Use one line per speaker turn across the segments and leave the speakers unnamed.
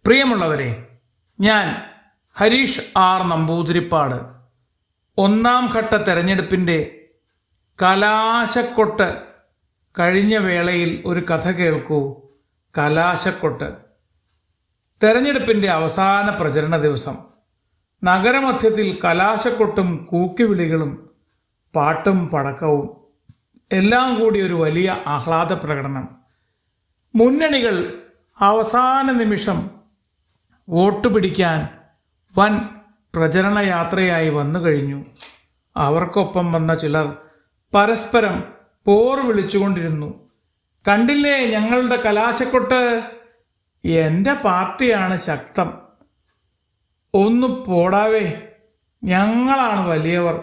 പ്രിയമുള്ളവരെ, ഞാൻ ഹരീഷ് ആർ നമ്പൂതിരിപ്പാട് ഒന്നാം ഘട്ട തെരഞ്ഞെടുപ്പിൻ്റെ കലാശക്കൊട്ട് കഴിഞ്ഞ വേളയിൽ ഒരു കഥ കേൾക്കൂ. കലാശക്കൊട്ട്. തെരഞ്ഞെടുപ്പിൻ്റെ അവസാന പ്രചരണ ദിവസം നഗരമധ്യത്തിൽ കലാശക്കൊട്ടും കൂക്കിവിളികളും പാട്ടും പടക്കവും എല്ലാം കൂടി ഒരു വലിയ ആഹ്ലാദ പ്രകടനം. മുന്നണികൾ അവസാന നിമിഷം വോട്ട് പിടിക്കാൻ വൻ പ്രചരണ യാത്രയായി വന്നു കഴിഞ്ഞു. അവർക്കൊപ്പം വന്ന ചിലർ പരസ്പരം പോർ വിളിച്ചുകൊണ്ടിരുന്നു. കണ്ടില്ലേ ഞങ്ങളുടെ കലാശക്കൊട്ട്, എൻ്റെ പാർട്ടിയാണ് ശക്തം, ഒന്ന് പോടാവേ, ഞങ്ങളാണ് വലിയവർ,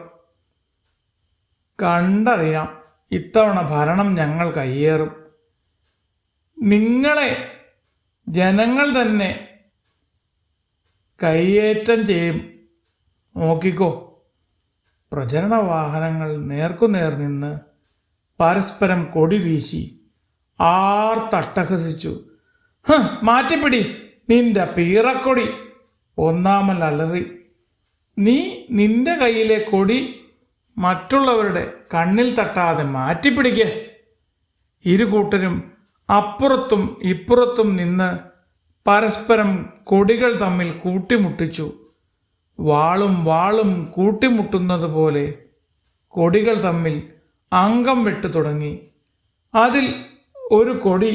കണ്ടറിയാം ഇത്തവണ ഭരണം ഞങ്ങൾ കയ്യേറും, നിങ്ങളെ ജനങ്ങൾ തന്നെ കയ്യേറ്റം ചെയ്യും, നോക്കിക്കോ. പ്രചരണ വാഹനങ്ങൾ നേർക്കുനേർ നിന്ന് പരസ്പരം കൊടി വീശി ആർത്തട്ടഹസിച്ചു. മാറ്റിപ്പിടി നിന്റെ പീറക്കൊടി, ഒന്നാമൽ അലറി. നീ നിന്റെ കയ്യിലെ കൊടി മറ്റുള്ളവരുടെ കണ്ണിൽ തട്ടാതെ മാറ്റിപ്പിടിക്ക്. ഇരുകൂട്ടരും അപ്പുറത്തും ഇപ്പുറത്തും നിന്ന് പരസ്പരം കൊടികൾ തമ്മിൽ കൂട്ടിമുട്ടിച്ചു. വാളും കൂട്ടിമുട്ടുന്നത് പോലെ കൊടികൾ തമ്മിൽ അംഗം വെട്ടു തുടങ്ങി. അതിൽ ഒരു കൊടി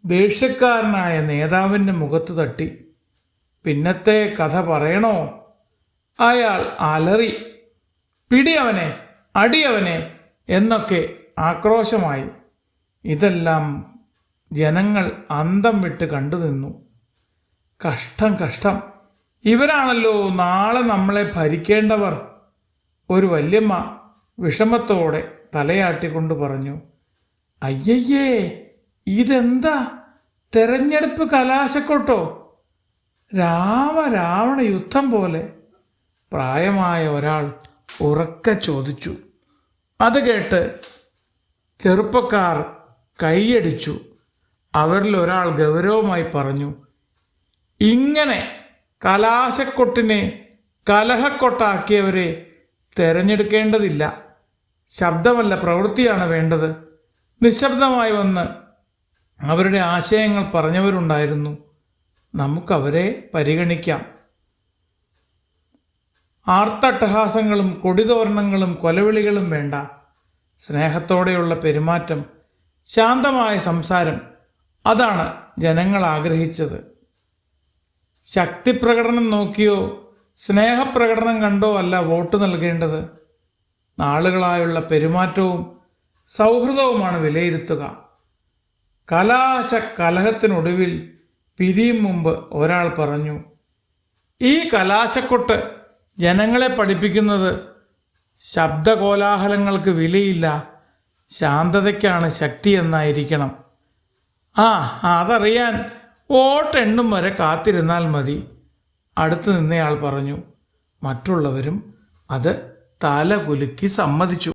ദേഷ്യക്കാരനായ നേതാവിൻ്റെ മുഖത്ത് തട്ടി. പിന്നത്തെ കഥ പറയണോ? അയാൾ അലറി, പിടിയവനെ, അടിയവനെ എന്നൊക്കെ ആക്രോശമായി. ഇതെല്ലാം ജനങ്ങൾ അന്തം വിട്ട് കണ്ടു നിന്നു. കഷ്ടം, ഇവരാണല്ലോ നാളെ നമ്മളെ ഭരിക്കേണ്ടവർ, ഒരു വല്യമ്മ വിഷമത്തോടെ തലയാട്ടിക്കൊണ്ട് പറഞ്ഞു. അയ്യയ്യേ, ഇതെന്താ തെരഞ്ഞെടുപ്പ് കലാശക്കൊട്ടോ? രാവണ യുദ്ധം പോലെ, പ്രായമായ ഒരാൾ ഉറക്കെ ചോദിച്ചു. അത് കേട്ട് ചെറുപ്പക്കാർ കൈയടിച്ചു. അവരിൽ ഒരാൾ ഗൗരവമായി പറഞ്ഞു, ഇങ്ങനെ കലാശക്കൊട്ടിനെ കലഹക്കൊട്ടാക്കിയവരെ തെരഞ്ഞെടുക്കേണ്ടതില്ല. ശബ്ദമല്ല പ്രവൃത്തിയാണ് വേണ്ടത്. നിശബ്ദമായി വന്ന് അവരുടെ ആശയങ്ങൾ പറഞ്ഞവരുണ്ടായിരുന്നു. നമുക്കവരെ പരിഗണിക്കാം. ആർത്തട്ടഹാസങ്ങളും കൊടിതോരണങ്ങളും കൊലവിളികളും വേണ്ട. സ്നേഹത്തോടെയുള്ള പെരുമാറ്റം, ശാന്തമായ സംസാരം, അതാണ് ജനങ്ങൾ ആഗ്രഹിച്ചത്. ശക്തിപ്രകടനം നോക്കിയോ സ്നേഹപ്രകടനം കണ്ടോ അല്ല വോട്ട് നൽകേണ്ടത്. നാളുകളായുള്ള പെരുമാറ്റവും സൗഹൃദവുമാണ് വിലയിരുത്തുക. കലഹത്തിനൊടുവിൽ പിരിയും മുമ്പ് ഒരാൾ പറഞ്ഞു, ഈ കലാശക്കൊട്ട് ജനങ്ങളെ പഠിപ്പിക്കുന്നത് ശബ്ദകോലാഹലങ്ങൾക്ക് വിലയില്ല, ശാന്തതയ്ക്കാണ് ശക്തി എന്നായിരിക്കണം. അതറിയാൻ വോട്ടെണ്ണും വരെ കാത്തിരുന്നാൽ മതി, അടുത്ത് നിന്നയാൾ പറഞ്ഞു. മറ്റുള്ളവരും അത് തല കുലുക്കി സമ്മതിച്ചു.